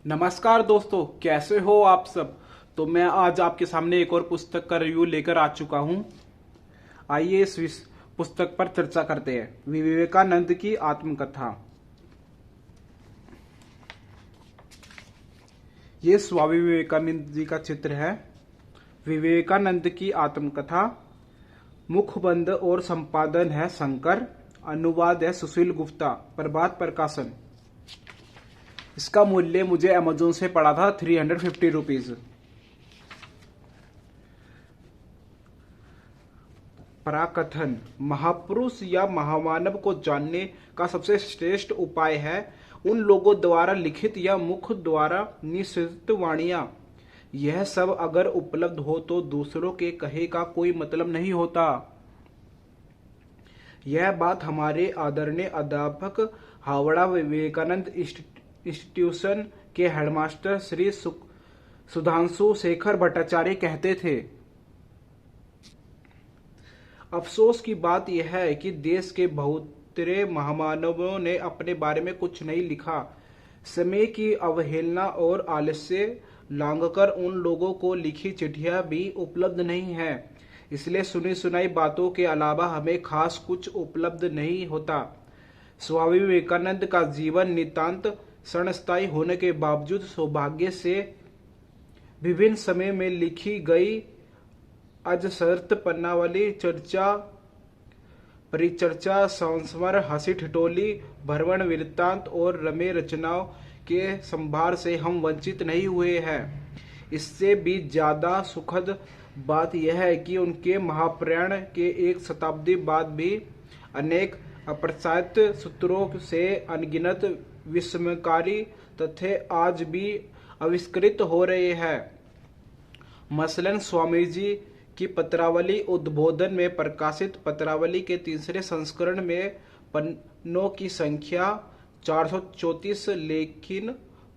नमस्कार दोस्तों, कैसे हो आप सब। तो मैं आज आपके सामने एक और पुस्तक का रिव्यू लेकर आ चुका हूं। आइए इस पुस्तक पर चर्चा करते हैं। विवेकानंद की आत्मकथा। ये स्वामी विवेकानंद जी का चित्र है। विवेकानंद की आत्मकथा। मुखबंद और संपादन है शंकर। अनुवाद है सुशील गुप्ता। प्रभात प्रकाशन। इसका मूल्य मुझे अमेजोन से पड़ा था 350 रुपीज। पराकथन। महापुरुष या महामानव को जानने का सबसे श्रेष्ठ उपाय है उन लोगों द्वारा लिखित या मुख द्वारा निश्चित वाणियां। यह सब अगर उपलब्ध हो तो दूसरों के कहे का कोई मतलब नहीं होता। यह बात हमारे आदरणीय अध्यापक हावड़ा विवेकानंद इंस्टीट्यूशन के हेडमास्टर श्री सुधांशु शेखर भट्टाचार्य कहते थे। अफसोस की बात यह है कि देश के बहुतरे महामानवों ने अपने बारे में कुछ नहीं लिखा। समय की अवहेलना और आलस्य लांघकर उन लोगों को लिखी चिट्ठियां भी उपलब्ध नहीं है। इसलिए सुनी सुनाई बातों के अलावा हमें खास कुछ उपलब्ध नहीं होता। स्वामी विवेकानंद का जीवन नितांत क्षणस्थायी होने के बावजूद सौभाग्य से विभिन्न समय में लिखी गई अजसरत पन्नावाली चर्चा, परिचर्चा, संस्मर, हंसी ठिठोली, भ्रमण वृत्तांत और रमे रचनाओं के संभार से हम वंचित नहीं हुए हैं। इससे भी ज्यादा सुखद बात यह है कि उनके महाप्रयाण के एक शताब्दी बाद भी अनेक अप्रत्याशित सूत्रों से अनगिनत विस्मयकारी तथ्य आज भी आविष्कृत हो रहे हैं। मसलन स्वामी जी की पत्रावली उद्बोधन में प्रकाशित पत्रावली के तीसरे संस्करण में पन्नों की संख्या 434, लेकिन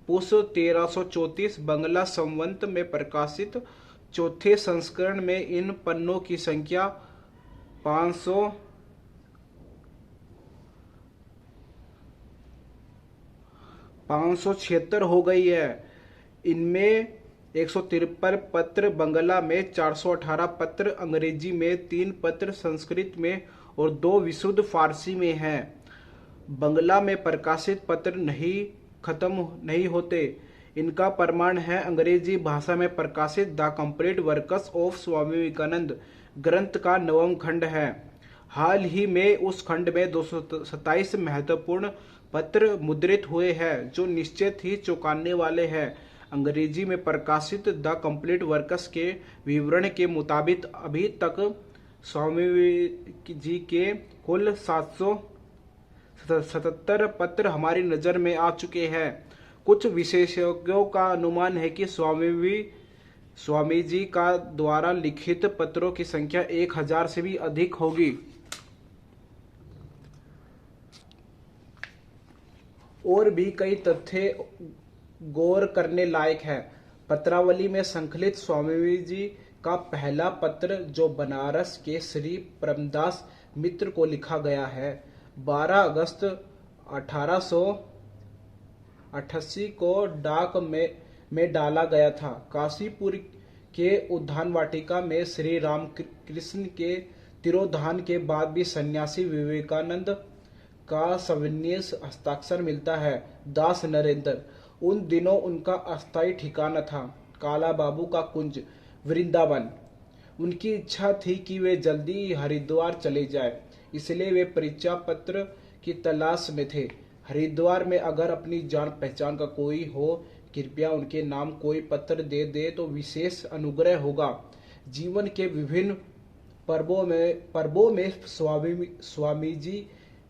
पुष 1334 बंगला संवत में प्रकाशित चौथे संस्करण में इन पन्नों की संख्या 576 हो गई है। इनमें 153 पत्र बंगला में, 418 पत्र अंग्रेजी में, 3 पत्र संस्कृत में और 2 विशुद्ध फारसी में हैं। बंगला में प्रकाशित पत्र नहीं खत्म नहीं होते। इनका प्रमाण है अंग्रेजी भाषा में प्रकाशित the complete works of Swami Vivekananda ग्रंथ का 9वां खंड है। हाल ही में उस खंड में 227 महत्वपूर्ण पत्र मुद्रित हुए हैं जो निश्चित ही चौंकाने वाले हैं। अंग्रेजी में प्रकाशित द कंप्लीट वर्क्स के विवरण के मुताबिक अभी तक स्वामी जी के कुल 777 पत्र हमारी नजर में आ चुके हैं। कुछ विशेषज्ञों का अनुमान है कि स्वामी जी का द्वारा लिखित पत्रों की संख्या 1000 से भी अधिक होगी। और भी कई तथ्य गौर करने लायक है। पत्रावली में संकलित स्वामी जी का पहला पत्र जो बनारस के श्री परमदास मित्र को लिखा गया है 12 अगस्त 1888 को डाक में डाला गया था। काशीपुर के उद्यान वाटिका में श्री रामकृष्ण के तिरोधान के बाद भी सन्यासी विवेकानंद का सविनय हस्ताक्षर मिलता है। दास नरेंद्र उन दिनों उनका अस्थायी ठिकाना था काला बाबू का कुंज वृंदावन। उनकी इच्छा थी कि वे जल्दी हरिद्वार चले जाए, इसलिए वे परिचय पत्र की तलाश में थे। हरिद्वार में अगर अपनी जान पहचान का कोई हो, कृपया उनके नाम कोई पत्र दे दे तो विशेष अनुग्रह होगा। जीवन के विभिन्न पर्वों में स्वामी जी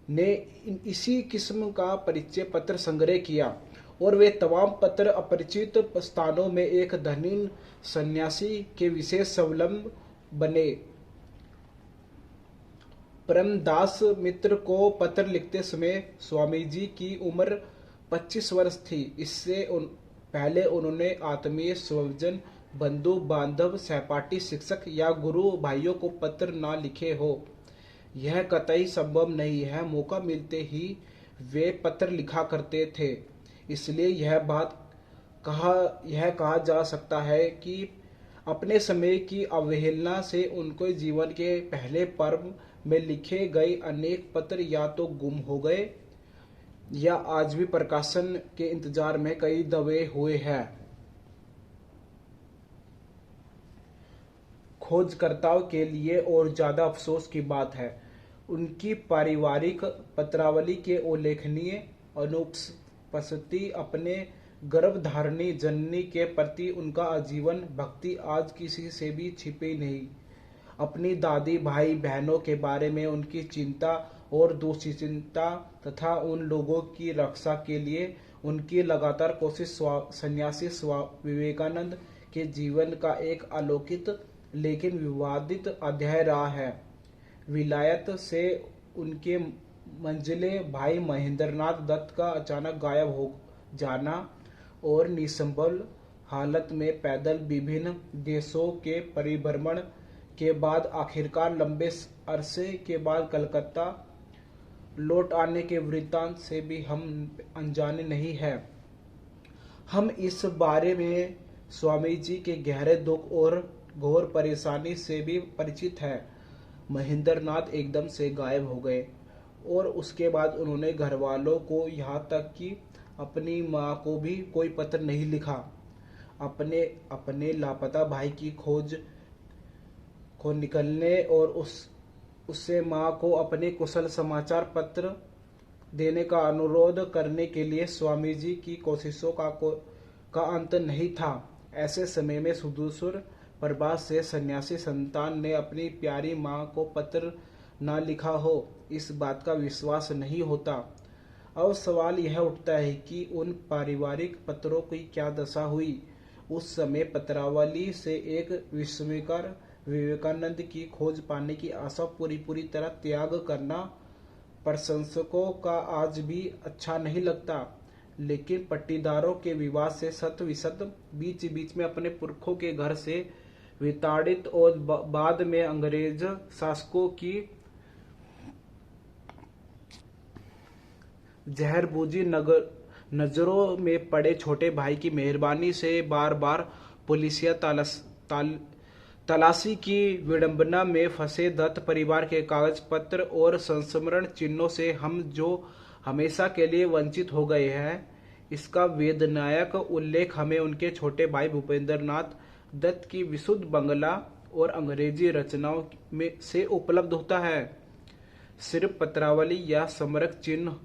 ने इसी किस्म का परिचय पत्र संग्रह किया और वे तमाम पत्र अपरिचित स्थानों में एक धनी सन्यासी के विशेष संलग्न बने। परमदास मित्र को पत्र लिखते समय स्वामी जी की उम्र 25 वर्ष थी। इससे पहले उन्होंने आत्मीय, स्वजन, बंधु बांधव, सहपाठी, शिक्षक या गुरु भाइयों को पत्र न लिखे हो। यह कतई संभव नहीं है। मौका मिलते ही वे पत्र लिखा करते थे। इसलिए यह बात यह कहा जा सकता है कि अपने समय की अवहेलना से उनके जीवन के पहले पर्व में लिखे गए अनेक पत्र या तो गुम हो गए या आज भी प्रकाशन के इंतजार में कई दबे हुए हैं। खोजकर्ताओं के लिए और ज्यादा अफसोस की बात है, उनकी पारिवारिक पत्रावली के उल्लेखनीय अनुपस्थिति अपने गर्भधारिणी जननी के प्रति उनका आजीवन भक्ति आज किसी से भी छिपी नहीं। अपनी दादी भाई बहनों के बारे में उनकी चिंता और दुश्चिंता तथा उन लोगों की रक्षा के लिए उनकी लगातार कोशिश सन्यासी विवेकानंद के जीवन का एक अलौकिक लेकिन विवादित अध्याय रहा है। विलायत से उनके मंझले भाई महेंद्रनाथ दत्त का अचानक गायब हो जाना और निसंबल हालत में पैदल विभिन्न देशों के परिभ्रमण के बाद आखिरकार लंबे अरसे के बाद कलकत्ता लौट आने के वृत्तांत से भी हम अनजाने नहीं हैं। हम इस बारे में स्वामी जी के गहरे दुख और घोर परेशानी से भी परिचित है। महेंद्रनाथ एकदम से गायब हो गए और उसके बाद उन्होंने घर वालों को यहाँ तक कि अपनी माँ को भी कोई पत्र नहीं लिखा। अपने लापता भाई की खोज को निकलने और उससे माँ को अपने कुशल समाचार पत्र देने का अनुरोध करने के लिए स्वामी जी की कोशिशों का अंत नहीं था। ऐसे समय में सुदूर प्रवास से सन्यासी संतान ने अपनी प्यारी माँ को पत्र ना लिखा हो, इस बात का विश्वास नहीं होता। अब सवाल यह उठता है कि उन पारिवारिक पत्रों की क्या दशा हुई। उस समय पत्रावली से एक विस्मयकर विवेकानंद की खोज पाने की आशा पूरी तरह त्याग करना प्रशंसकों का आज भी अच्छा नहीं लगता। लेकिन पट्टीदारों के विवाद से शत विशत बीच बीच में अपने पुरखों के घर से विताड़ित और बाद में अंग्रेज शासकों की जहरबूजी नजरों में पड़े छोटे भाई की मेहरबानी से बार बार पुलिसिया तलाशी की विडंबना में फंसे दत्त परिवार के कागज पत्र और संस्मरण चिन्हों से हम जो हमेशा के लिए वंचित हो गए हैं, इसका वेदनायक उल्लेख हमें उनके छोटे भाई भूपेंद्रनाथ दत्त की विशुद्ध बंगला और अंग्रेजी रचनाओं में से उपलब्ध होता है। सिर्फ पत्रावली या स्मारक चिन्ह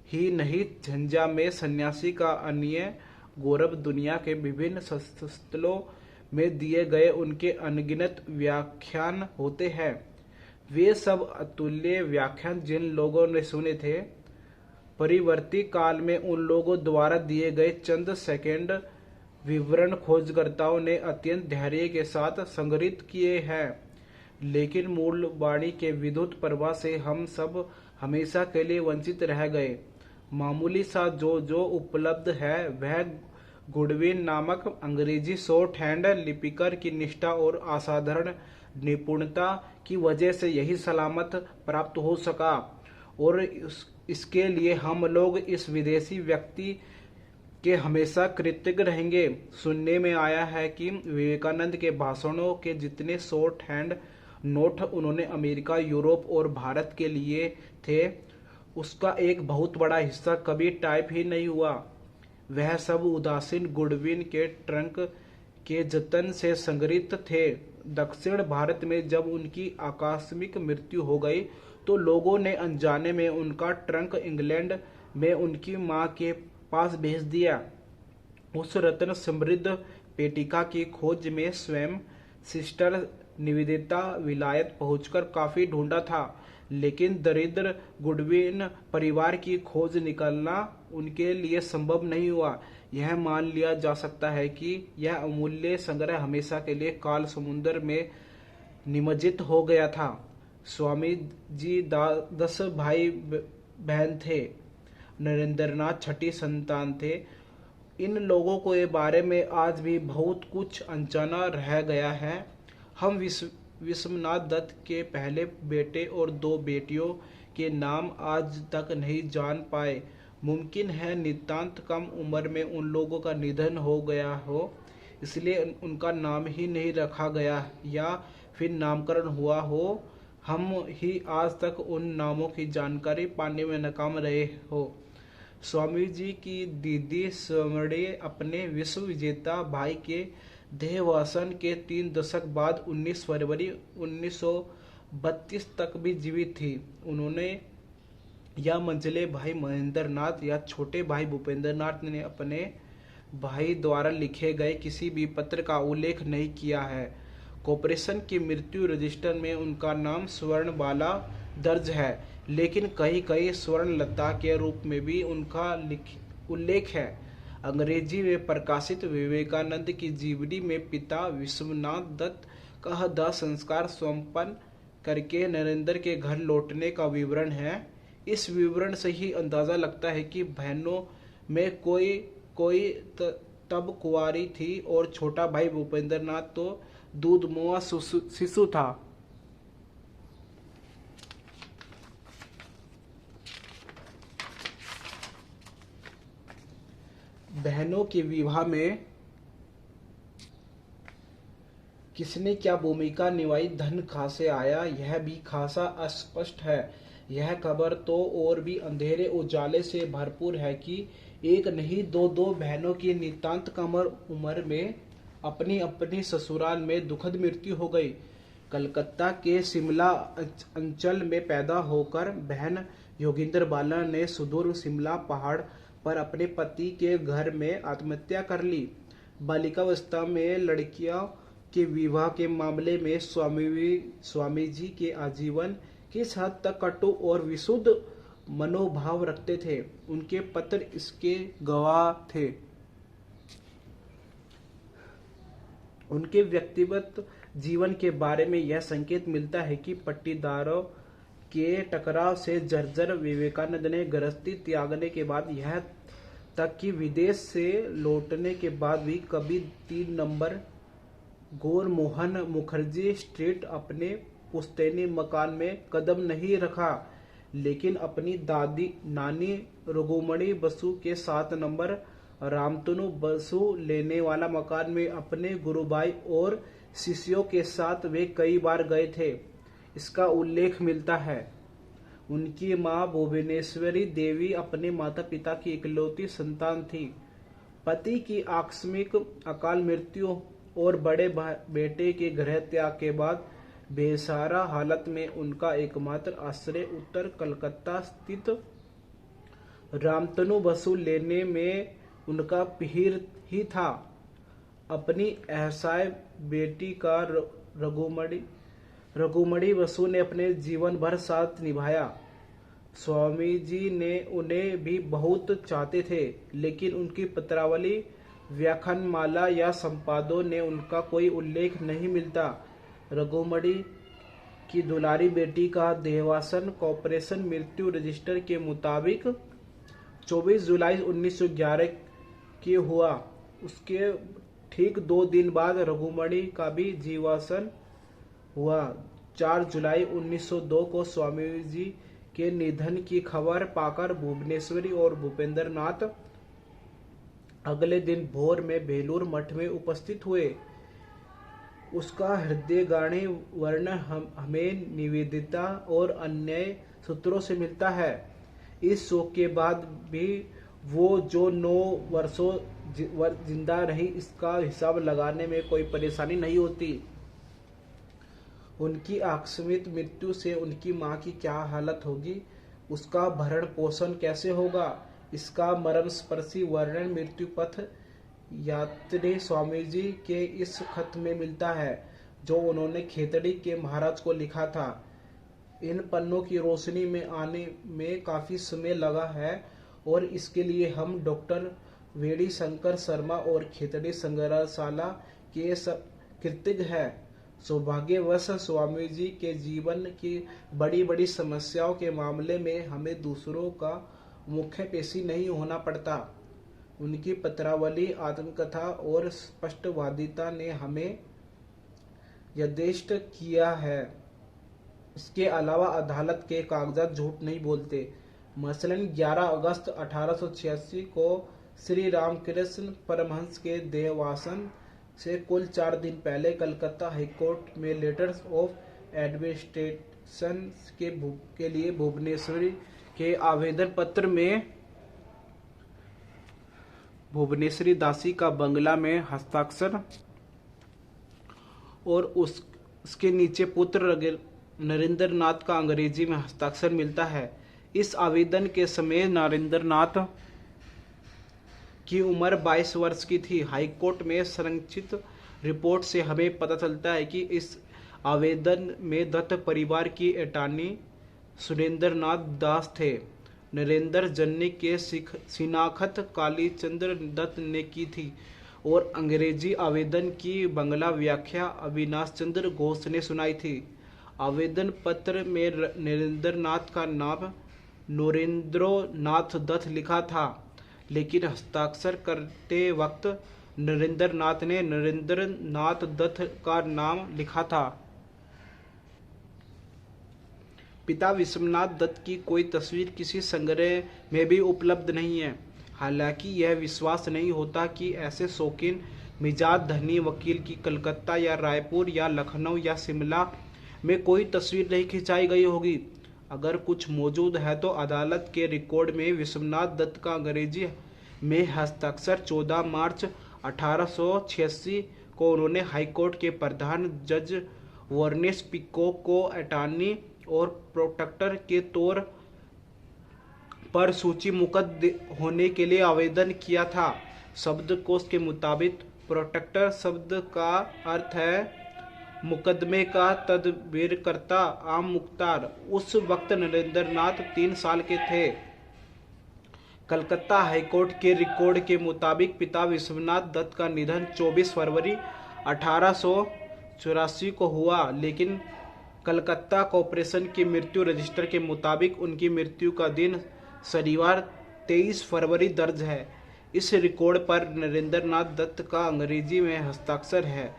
ही नहीं, झंझा में सन्यासी का अन्य गौरव दुनिया के विभिन्न स्थलों में दिए गए उनके अनगिनत व्याख्यान होते हैं। वे सब अतुल्य व्याख्यान जिन लोगों ने सुने थे, परिवर्ती काल में उन लोगों द्वारा दिए गए चंद सेकंड विवरण खोजकर्ताओं ने अत्यंत धैर्य के साथ संग्रहित किए हैं। लेकिन मूल वाणी के विद्युत प्रवाह से हम सब हमेशा के लिए वंचित रह गए। मामूली सा जो उपलब्ध है वह गुडविन नामक अंग्रेजी शॉर्ट हैंड लिपिकर की निष्ठा और असाधारण निपुणता की वजह से यही सलामत प्राप्त हो सका, और इसके लिए हम लोग इस विदेशी व्यक्ति के हमेशा कृतज्ञ रहेंगे। सुनने में आया है कि विवेकानंद के भाषणों के जितने शॉर्ट हैंड नोट उन्होंने अमेरिका, यूरोप और भारत के लिए थे, उसका एक बहुत बड़ा हिस्सा कभी टाइप ही नहीं हुआ। वह सब उदासीन गुडविन के ट्रंक के जतन से संग्रहित थे। दक्षिण भारत में जब उनकी आकस्मिक मृत्यु हो गई तो लोगों ने अनजाने में उनका ट्रंक इंग्लैंड में उनकी मां के पास भेज दिया। उस रत्न समृद्ध पेटिका की खोज में स्वयं सिस्टर निवेदिता विलायत पहुंचकर काफी ढूंढा था, लेकिन दरिद्र गुडविन परिवार की खोज निकलना उनके लिए संभव नहीं हुआ। यह मान लिया जा सकता है कि यह अमूल्य संग्रह हमेशा के लिए काल समुद्र में निमज्जित हो गया था। स्वामी जी 10 भाई बहन थे। नरेंद्रनाथ छठी संतान थे। इन लोगों को ये बारे में आज भी बहुत कुछ अनजाना रह गया है। हम विश्वनाथ दत्त के पहले बेटे और 2 बेटियों के नाम आज तक नहीं जान पाए। मुमकिन है नितांत कम उम्र में उन लोगों का निधन हो गया हो, इसलिए उनका नाम ही नहीं रखा गया या फिर नामकरण हुआ हो। हम ही आज तक उन नामों की जानकारी पाने में नाकाम रहे हो। स्वामी जी की दीदी स्वर्ण अपने विश्व विजेता भाई के देहावसान के 3 दशक बाद 19 फरवरी 1932 तक भी जीवित थी। उन्होंने या मंझले भाई महेंद्र नाथ या छोटे भाई भूपेंद्र नाथ ने अपने भाई द्वारा लिखे गए किसी भी पत्र का उल्लेख नहीं किया है। कॉर्पोरेशन की मृत्यु रजिस्टर में उनका नाम स्वर्णबाला दर्ज है, लेकिन कहीं कहीं स्वर्णलता के रूप में भी उनका उल्लेख है। अंग्रेजी में प्रकाशित विवेकानंद की जीवनी में पिता विश्वनाथ दत्त का दाह संस्कार संपन्न करके नरेंद्र के घर लौटने का विवरण है। इस विवरण से ही अंदाजा लगता है कि बहनों में कोई तब कुंवारी थी और छोटा भाई भूपेंद्र नाथ तो दूधमुआ शिशु था। बहनों के विवाह में किसने क्या भूमिका निभाई, धन कहाँ से आया, यह भी खासा अस्पष्ट है। यह खबर तो और भी अंधेरे उजाले से भरपूर है कि एक नहीं दो बहनों की नितांत कम उम्र में अपनी अपनी ससुराल में दुखद मृत्यु हो गई। कलकत्ता के शिमला अंचल में पैदा होकर बहन योगिंदर बाला ने सुदूर शिमला पहाड़ पर अपने पति के घर में आत्महत्या कर ली। बालिकावस्था में लड़कियों के विवाह के मामले में स्वामी जी के आजीवन किस हद तक कटु और विशुद्ध मनोभाव रखते थे, उनके पत्र इसके गवाह थे। उनके व्यक्तिगत जीवन के बारे में यह संकेत मिलता है कि पट्टीदारों के टकराव से जर्जर विवेकानंद ने गृहस्थी त्यागने के बाद यह तक कि विदेश से लौटने के बाद भी कभी 3 नंबर गोरमोहन मुखर्जी स्ट्रीट अपने पुश्तैनी मकान में कदम नहीं रखा, लेकिन अपनी दादी नानी रघुमणि बसु के 7 नंबर रामतनु बसु लेने वाला मकान में अपने गुरुभाई और शिष्यों के साथ वे कई बार गए थे, इसका उल्लेख मिलता है। उनकी मां भुवनेश्वरी देवी अपने माता पिता की इकलौती संतान थी। पति की आकस्मिक अकाल मृत्यु और बड़े बेटे के गृह त्याग के बाद बेसहारा हालत में उनका एकमात्र आश्रय उत्तर कलकत्ता स्थित रामतनु बसु लेने में उनका पिहिर ही था। अपनी असहाय बेटी का रघुमणि बसु ने अपने जीवन भर साथ निभाया। स्वामी जी ने उन्हें भी बहुत चाहते थे, लेकिन उनकी पत्रावली, व्याख्यानमाला या संपादों ने उनका कोई उल्लेख नहीं मिलता। रघुमणि की दुलारी बेटी का देहावसान कॉर्पोरेशन मृत्यु रजिस्टर के मुताबिक 24 जुलाई 1911 की हुआ। उसके ठीक 2 दिन बाद रघुमणि का भी जीवावसान हुआ। 4 जुलाई 1902 को स्वामी जी के निधन की खबर पाकर भुवनेश्वरी और भूपेंद्र नाथ अगले दिन भोर में बेलूर मठ में उपस्थित हुए। उसका हृदयगामी वर्णन हमें निवेदिता और अन्य सूत्रों से मिलता है। इस शोक के बाद भी वो जो 9 वर्षों जिंदा रही, इसका हिसाब लगाने में कोई परेशानी नहीं होती। उनकी आकस्मिक मृत्यु से उनकी मां की क्या हालत होगी, उसका भरण पोषण कैसे होगा, इसका मर्मस्पर्शी वर्णन मृत्यु पथ यात्री स्वामी जी के इस खत में मिलता है, जो उन्होंने खेतड़ी के महाराज को लिखा था। इन पन्नों की रोशनी में आने में काफी समय लगा है और इसके लिए हम डॉक्टर वेडी शंकर शर्मा और खेतड़ी संग्रहशाला के कृतज्ञ हैं। सौभाग्यवश स्वामी जी के जीवन की बड़ी बड़ी समस्याओं के मामले में हमें दूसरों का मुख्य पेशी नहीं होना पड़ता। उनकी पत्रावली, आत्मकथा और स्पष्टवादिता ने हमें यथेष्ट किया है। इसके अलावा अदालत के कागजात झूठ नहीं बोलते। मसलन 11 अगस्त 1886 को श्री रामकृष्ण परमहंस के देहावसान से कुल 4 दिन पहले कलकत्ता हाईकोर्ट में लेटर्स ऑफ एडमिनिस्ट्रेशन के लिए भुवनेश्वरी के आवेदन पत्र में भुवनेश्वरी दासी का बंगला में हस्ताक्षर और उसके नीचे पुत्र नरेंद्र नाथ का अंग्रेजी में हस्ताक्षर मिलता है। इस आवेदन के समय नरेंद्र नाथ की उम्र 22 वर्ष की थी। हाईकोर्ट में संरक्षित रिपोर्ट से हमें पता चलता है कि इस आवेदन में दत्त परिवार की अटॉर्नी सुरेंद्र नाथ दास थे। नरेंद्र जन्ने के शिनाख्त कालीचंद्र दत्त ने की थी और अंग्रेजी आवेदन की बंगला व्याख्या अविनाश चंद्र घोष ने सुनाई थी। आवेदन पत्र में नरेंद्र नाथ का नाम नरेंद्र नाथ दत्त लिखा था, लेकिन हस्ताक्षर करते वक्त नरेंद्र नाथ ने नरेंद्र नाथ दत्त का नाम लिखा था। पिता विश्वनाथ दत्त की कोई तस्वीर किसी संग्रह में भी उपलब्ध नहीं है। हालांकि यह विश्वास नहीं होता कि ऐसे शौकीन मिजाज धनी वकील की कलकत्ता या रायपुर या लखनऊ या शिमला में कोई तस्वीर नहीं खिंचाई गई होगी। अगर कुछ मौजूद है तो अदालत के रिकॉर्ड में विश्वनाथ दत्त का अंग्रेजी में हस्ताक्षर 14 मार्च 1886 को उन्होंने हाईकोर्ट के प्रधान जज वर्नेस पिकॉक को अटॉर्नी और प्रोटेक्टर के तौर पर सूचीमुक्त होने के लिए आवेदन किया था। शब्दकोश के मुताबिक प्रोटेक्टर शब्द का अर्थ है मुकदमे का तदबीरकर्ता, आम मुख्तार। उस वक्त नरेंद्र नाथ 3 साल के थे। कलकत्ता हाईकोर्ट के रिकॉर्ड के मुताबिक पिता विश्वनाथ दत्त का निधन 24 फरवरी 1884 को हुआ, लेकिन कलकत्ता कॉर्पोरेशन की मृत्यु रजिस्टर के मुताबिक उनकी मृत्यु का दिन शनिवार 23 फरवरी दर्ज है। इस रिकॉर्ड पर नरेंद्र नाथ दत्त का अंग्रेजी में हस्ताक्षर है।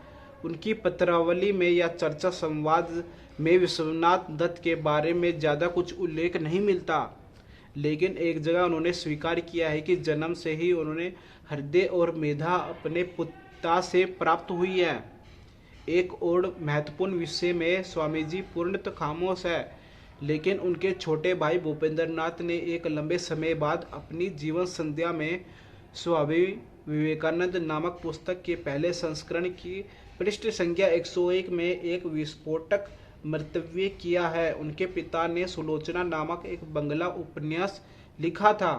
उनकी पत्रावली में या चर्चा संवाद में विश्वनाथ दत्त के बारे में ज़्यादा कुछ उल्लेख नहीं मिलता, लेकिन एक जगह उन्होंने स्वीकार किया है कि जन्म से ही उन्होंने हृदय और मेधा अपने पिता से प्राप्त हुई है। एक और महत्वपूर्ण विषय में स्वामी जी पूर्णतः खामोश है, लेकिन उनके छोटे भाई भूपेंद्र नाथ ने एक लंबे समय बाद अपनी जीवन संध्या में स्वामी विवेकानंद नामक पुस्तक के पहले संस्करण की पृष्ठ संख्या 101 में एक विस्फोटक मंतव्य किया है। उनके पिता ने सुलोचना नामक एक बंगला उपन्यास लिखा था,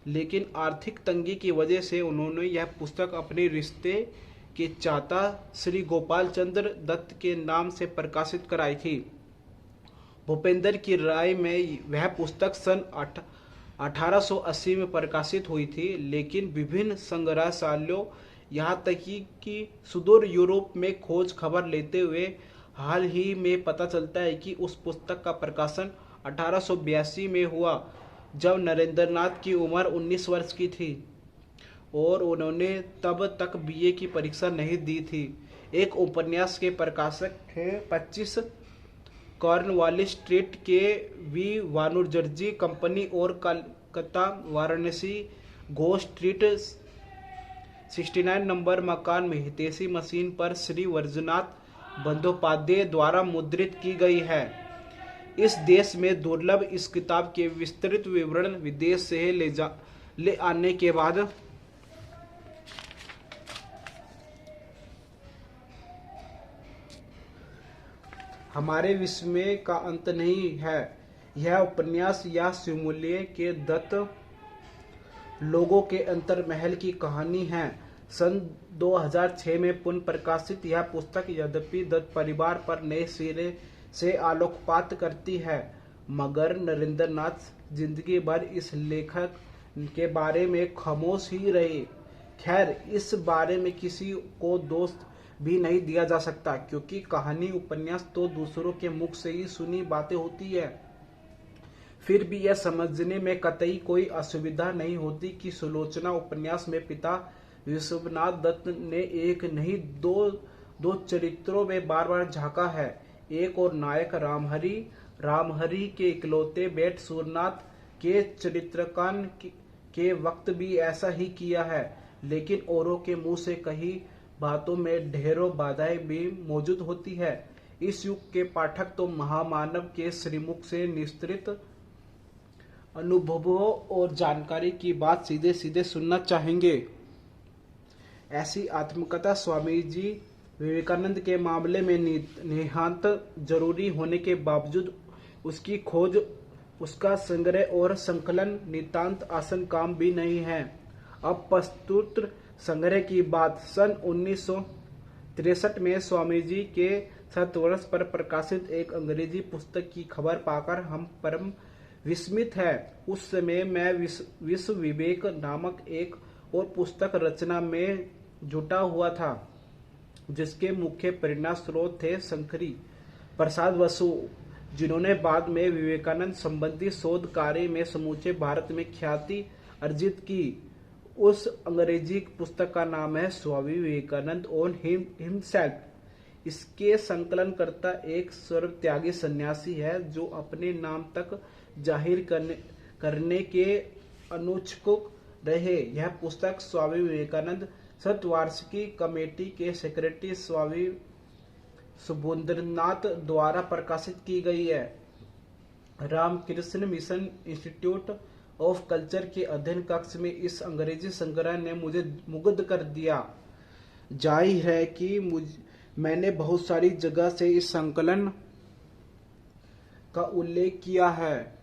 लेकिन आर्थिक तंगी की वजह से उन्होंने यह पुस्तक अपने रिश्ते के चाचा श्री गोपाल चंद्र दत्त के नाम से प्रकाशित कराई थी। भूपेंद्र की राय में वह पुस्तक सन 1880 में प्रकाशित हुई थी, लेकिन विभिन्न संग्रहशालाओं यहाँ तक कि सुदूर यूरोप में खोज खबर लेते हुए हाल ही में पता चलता है कि उस पुस्तक का प्रकाशन 1882 में हुआ, जब नरेंद्र नाथ की उम्र 19 वर्ष की थी और उन्होंने तब तक बीए की परीक्षा नहीं दी थी। एक उपन्यास के प्रकाशक थे 25 कॉर्नवालिस स्ट्रीट के वी वानुजर्जी कंपनी और कलकत्ता वाराणसी गो स्ट्रीट 69 नंबर मकान में हितैषी मशीन पर श्री वर्जनाथ बंदोपाध्याय द्वारा मुद्रित की गई है। इस देश में दुर्लभ इस किताब के विस्तृत विवरण विदेश से ले आने के बाद हमारे विस्मय का अंत नहीं है। यह उपन्यास या शिमूल्य के दत्त लोगों के अंतर्महल की कहानी है। सन 2006 में पुनः प्रकाशित यह पुस्तक यद्यपि दत्त परिवार पर नए सिरे से आलोकपात करती है, मगर नरेंद्र नाथ जिंदगी भर इस लेखक के बारे में खामोश ही रहे। खैर, इस बारे में किसी को दोष भी नहीं दिया जा सकता, क्योंकि कहानी उपन्यास तो दूसरों के मुख से ही सुनी बातें होती है। फिर भी यह समझने में कतई कोई असुविधा नहीं होती कि सुलोचना उपन्यास में पिता विश्वनाथ दत्त ने एक नहीं दो चरित्रों में बार बार झांका है। एक और नायक रामहरि के इकलौते बेटे सूरनाथ के चरित्रकान के वक्त भी ऐसा ही किया है, लेकिन औरों के मुंह से कही बातों में ढेरों बाधाएं भी मौजूद होती है। इस युग के पाठक तो महामानव के श्रीमुख से निस्तृत अनुभवों और जानकारी की बात सीधे सीधे सुनना चाहेंगे। ऐसी आत्मकथा स्वामी जी विवेकानंद के मामले में निहांत जरूरी होने के बावजूद उसकी खोज, उसका संग्रह और संकलन नितांत आसान काम भी नहीं है। अब प्रस्तुत संग्रह की बात सन 1963 में स्वामी जी के शतवर्ष पर प्रकाशित एक अंग्रेजी पुस्तक की खबर पाकर हम परम विस्मित है। उस समय मैं विश्व विवेक नामक एक और पुस्तक रचना में जुटा हुआ था, जिसके मुख्य प्रेरणा स्रोत थे शंकरी प्रसाद बसु, जिन्होंने बाद में विवेकानंद संबंधी शोध कार्य में समूचे भारत में ख्याति अर्जित की। उस अंग्रेजी पुस्तक का नाम है स्वामी विवेकानंद ऑन हिमसेल्फ। इसके संकलनकर्ता एक सर्वत्यागी सन्यासी है जो अपने नाम तक जाहिर करने के अनुच्छुक रहे। यह पुस्तक स्वामी विवेकानंद शतवार्षिकी कमेटी के सेक्रेटरी स्वामी सुबोधनाथ द्वारा प्रकाशित की गई है। Ramakrishna mission institute of culture के अध्ययन कक्ष में इस अंग्रेजी संग्रह ने मुझे मुग्ध कर दिया। जाहिर है कि मैंने बहुत सारी जगह से इस संकलन का उल्लेख किया है।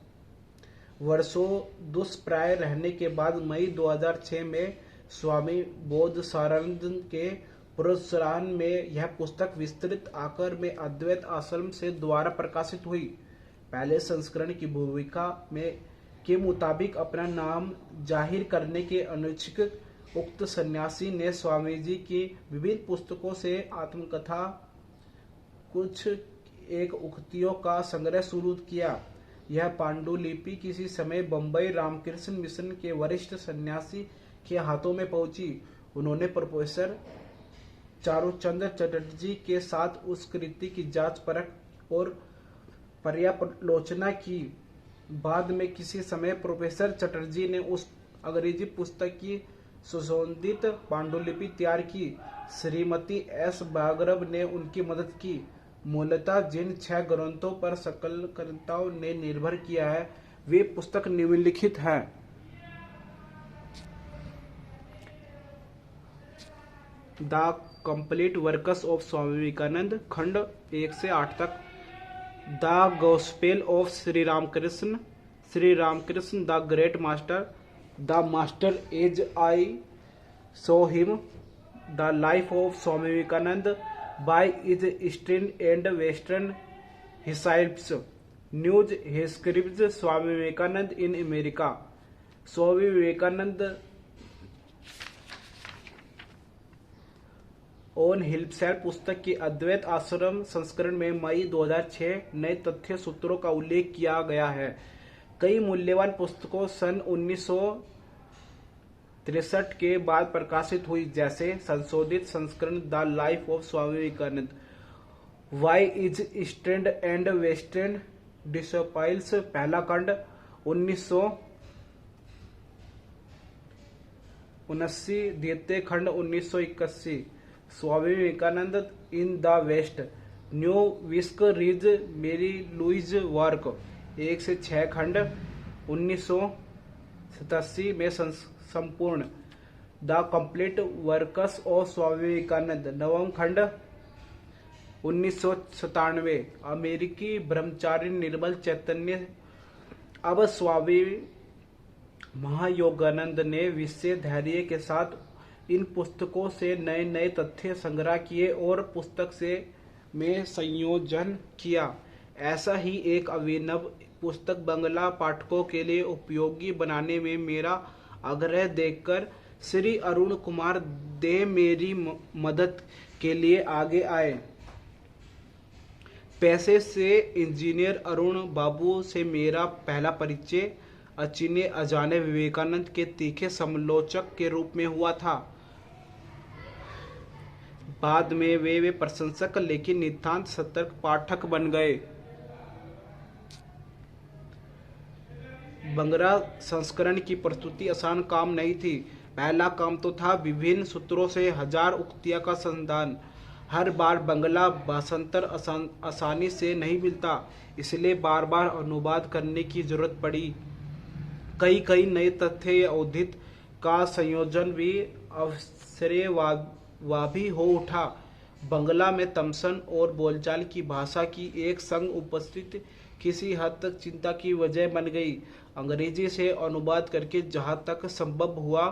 वर्षों दुष्प्राय रहने के बाद मई 2006 में स्वामी बोधसानंद के प्रोत्साहन में यह पुस्तक विस्तृत आकार में अद्वैत आश्रम से द्वारा प्रकाशित हुई। पहले संस्करण की भूमिका में के मुताबिक अपना नाम जाहिर करने के अनुच्छुक उक्त सन्यासी ने स्वामी जी की विभिन्न पुस्तकों से आत्मकथा कुछ एक उक्तियों का संग्रह शुरू किया। यह पांडुलिपि किसी समय बंबई रामकृष्ण मिशन के वरिष्ठ सन्यासी के हाथों में पहुंची। उन्होंने प्रोफेसर चारुचंद्र चटर्जी के साथ उस कृति की जांच परख और पर्यालोचना की। बाद में किसी समय प्रोफेसर चटर्जी ने उस अंग्रेजी पुस्तक की सुशोभित पांडुलिपि तैयार की। श्रीमती एस भार्गव ने उनकी मदद की। मूलतः जिन 6 ग्रंथों पर संकलनकर्ताओं ने निर्भर किया है वे पुस्तक निम्नलिखित है। The complete works of Swami Vivekananda, खंड 1 से 8 तक। The gospel of Shri Ramakrishna, the great master, the master as I saw him, the life of Swami Vivekananda by his Eastern and Western History's News History's Swami Vivekananda in America। Swami Vivekananda on himself पुस्तक की अद्वैत आश्रम संस्करण में मई 2006 नए तथ्य सूत्रों का उल्लेख किया गया है। कई मूल्यवान पुस्तकों सन 1963 के बाद प्रकाशित हुई, जैसे संशोधित संस्करण the life of Swami Vivekananda, by his eastern and western disciples, पहला खंड 1979, द्वितीय खंड 1981, Swami Vivekananda in the west, new discoveries Marie Louise work, 1 से 6 खंड 1987 में संपूर्ण, the complete works of Swami Vivekananda, नवम खंड 1997, अमेरिकी ब्रह्मचारी निर्मल चैतन्य। अब स्वामी महायोगानंद ने विशेष धैर्य के साथ इन पुस्तकों से नए नए तथ्य संग्रह किए और पुस्तक से में संयोजन किया। ऐसा ही एक अभिनव पुस्तक बंगला पाठकों के लिए उपयोगी बनाने में मेरा आग्रह देखकर श्री अरुण कुमार दे मेरी मदद के लिए आगे आए। पैसे से इंजीनियर अरुण बाबू से मेरा पहला परिचय अचिने अजाने विवेकानंद के तीखे समालोचक के रूप में हुआ था। बाद में वे प्रशंसक लेकिन नितांत सतर्क पाठक बन गए। बंगला संस्करण की प्रस्तुति आसान काम नहीं थी। पहला काम तो था विभिन्न सूत्रों से हजार उक्तियां का संधान। हर बार बंगला भाषांतर आसानी से नहीं मिलता, इसलिए बार बार अनुवाद करने की जरूरत पड़ी। कई कई नए तथ्य या उद्धृत का संयोजन भी आश्चर्यवादी हो उठा। बंगला में तमसन और बोलचाल की भाषा की एक संग उपस्थिति किसी हद तक चिंता की वजह बन गई। अंग्रेजी से अनुवाद करके जहाँ तक संभव हुआ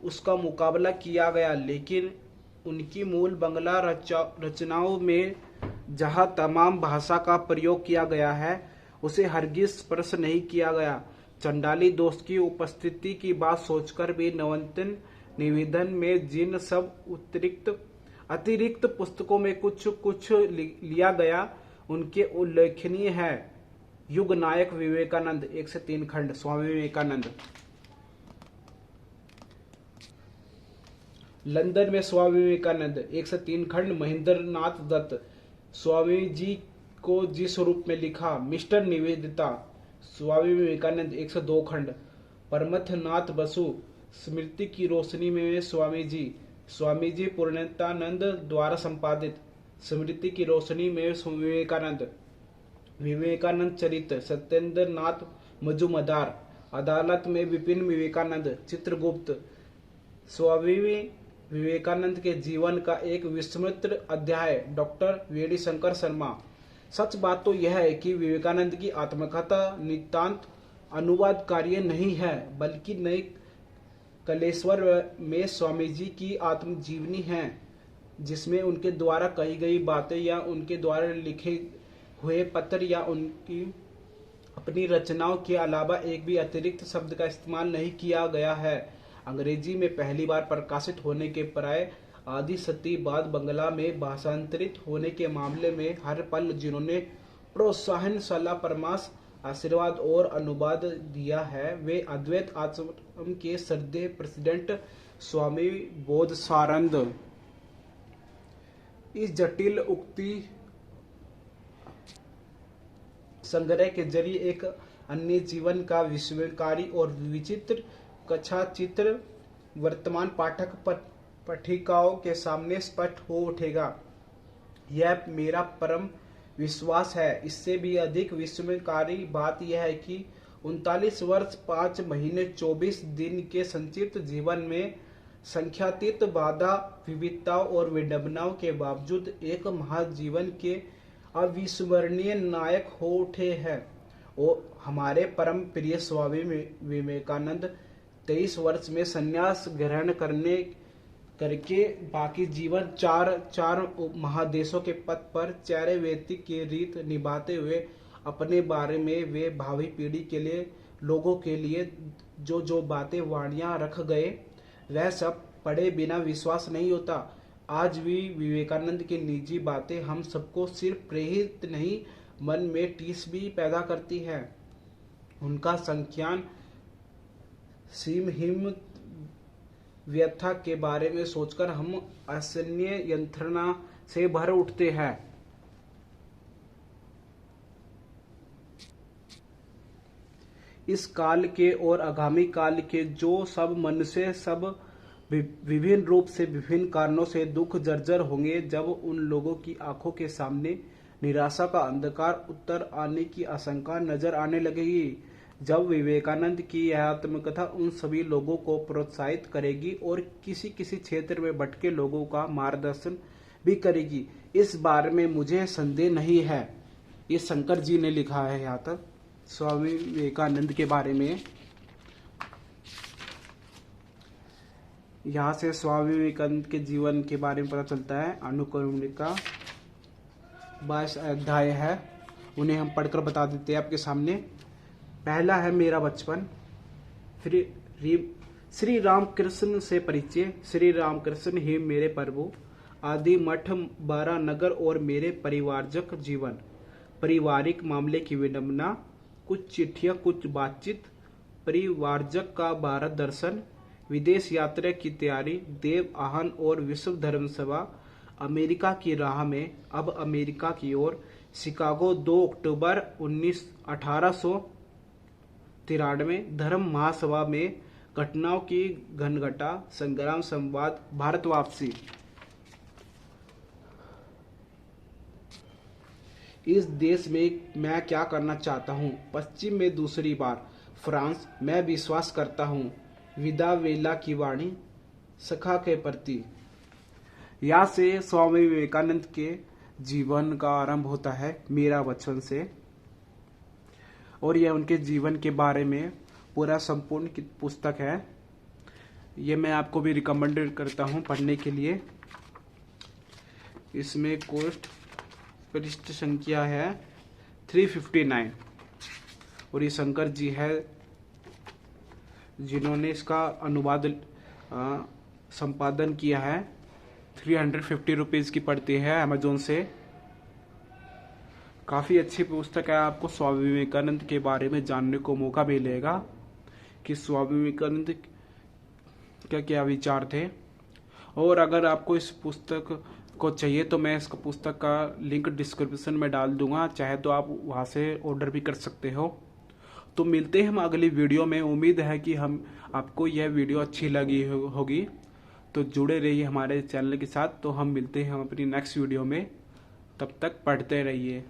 उसका मुकाबला किया गया, लेकिन उनकी मूल बंगला रचनाओं में जहाँ तमाम भाषा का प्रयोग किया गया है उसे हरगिज स्पर्श नहीं किया गया। चंडाली दोष की उपस्थिति की बात सोचकर भी नवनतम निवेदन में जिन सब अतिरिक्त पुस्तकों में कुछ कुछ लिया गया उनके उल्लेखनीय है युग नायक विवेकानंद 1 से 3 खंड, स्वामी विवेकानंद। लंदन में स्वामी विवेकानंद 1 से 3 खंड, महेंद्र नाथ दत्त। स्वामी जी को जिस रूप में लिखा, मिस्टर निवेदिता। स्वामी विवेकानंद 1 से 2 खंड, परमथ नाथ बसु। स्मृति की रोशनी में स्वामी जी पूर्णतानंद द्वारा संपादित। स्मृति की रोशनी में विवेकानंद चरित्र, सत्येंद्र नाथ मजुमदार। अदालत में विपिन विवेकानंद, चित्रगुप्त। स्वामी विवेकानंद के जीवन का एक विस्मृत अध्याय, डॉक्टर वेणी शंकर शर्मा। सच बात तो यह है कि विवेकानंद की आत्मकथा नितांत अनुवाद कार्य नहीं है, बल्कि नए कलेश्वर में स्वामी जी की आत्मजीवनी है, जिसमें उनके द्वारा कही गई बातें या उनके द्वारा लिखे हुए पत्र या उनकी अपनी रचनाओं के अलावा एक भी अतिरिक्त शब्द का इस्तेमाल नहीं किया गया है। अंग्रेजी में पहली बार प्रकाशित होने के प्राय आधी सदी बाद बंगला में भाषांतरित होने के मामले में हर पल जिन्होंने प्रोत्साहन, सलाह, परामर्श, आशीर्वाद और अनुवाद दिया है, वे अद्वैत आश्रम के श्रद्धेय प्रेसिडेंट स्वामी बोधसानंद। इस जटिल उक्ति संग्रह के जरिए एक अन्य जीवन का विस्मयकारी और विचित्र कथा चित्र वर्तमान पाठक पठिकाओं के सामने स्पष्ट हो उठेगा। यह मेरा परम विश्वास है। इससे भी अधिक विस्मयकारी बात यह है कि 39 वर्ष 5 महीने 24 दिन के संक्षिप्त जीवन में संख्यातीत बाधा, विविधताओं और विडंबनाओं के बावजूद एक महाजीवन के अविस्मरणीय नायक हो उठे हैं। और हमारे परम प्रिय स्वामी विवेकानंद 23 वर्ष में संन्यास ग्रहण करके बाकी जीवन चार महादेशों के पथ पर चरैवेति की रीत निभाते हुए अपने बारे में वे भावी पीढ़ी के लिए, लोगों के लिए जो बातें वाणियां रख गए, वह सब पढ़े बिना विश्वास नहीं होता। आज भी विवेकानंद की निजी बातें हम सबको सिर्फ प्रेरित नहीं, मन में टीस भी पैदा करती है। उनका संख्यान सीमहीन व्यथा के बारे में सोचकर हम असहनीय यंत्रणा से भर उठते हैं। इस काल के और आगामी काल के जो सब मन से सब विभिन्न रूप से विभिन्न कारणों से दुख जर्जर होंगे, जब उन लोगों की आंखों के सामने निराशा का अंधकार उतर आने की आशंका नजर आने लगेगी, जब विवेकानंद की यह आत्मकथा उन सभी लोगों को प्रोत्साहित करेगी और किसी किसी क्षेत्र में भटके लोगों का मार्गदर्शन भी करेगी, इस बारे में मुझे संदेह नहीं है। ये शंकर जी ने लिखा है यहाँ तक स्वामी विवेकानंद के बारे में। यहाँ से स्वामी विवेकानंद के जीवन के बारे में पता चलता है। अनुक्रमणिका 22 अध्याय है, उन्हें हम पढ़कर बता देते हैं आपके सामने। पहला है मेरा बचपन। श्री रामकृष्ण से परिचय। श्री रामकृष्ण ही मेरे प्रभु, आदि मठ, 12 नगर और मेरे परिवारजक जीवन। पारिवारिक मामले की विडंबना, कुछ चिट्ठियां, कुछ बातचीत, परिवारजक का भारत दर्शन, विदेश यात्रा की तैयारी, देव आहन और विश्व धर्म सभा, अमेरिका की राह में, अब अमेरिका की ओर, शिकागो 2 अक्टूबर 1893, 93 धर्म महासभा में घटनाओं की घनघटा, संग्राम संवाद, भारत वापसी। इस देश में मैं क्या करना चाहता हूँ, पश्चिम में दूसरी बार, फ्रांस, मैं विश्वास करता हूँ, विदा वेला की वाणी, सखा के प्रति। यहाँ से स्वामी विवेकानंद के जीवन का आरंभ होता है, मेरा वचन से, और यह उनके जीवन के बारे में पूरा संपूर्ण की पुस्तक है। ये मैं आपको भी रिकमेंड करता हूँ पढ़ने के लिए। इसमें कोष्ठ पृष्ठ संख्या है 359 और ये शंकर जी है जिन्होंने इसका अनुवाद संपादन किया है। 350 रुपीज़ की पड़ती है अमेजोन से। काफ़ी अच्छी पुस्तक है, आपको स्वामी विवेकानंद के बारे में जानने को मौका मिलेगा कि स्वामी विवेकानंद क्या क्या विचार थे। और अगर आपको इस पुस्तक को चाहिए तो मैं इस पुस्तक का लिंक डिस्क्रिप्शन में डाल दूंगा, चाहे तो आप वहां से ऑर्डर भी कर सकते हो। तो मिलते हैं हम अगली वीडियो में। उम्मीद है कि आपको यह वीडियो अच्छी लगी होगी, तो जुड़े रहिए हमारे चैनल के साथ। तो हम मिलते हैं अपनी नेक्स्ट वीडियो में, तब तक पढ़ते रहिए।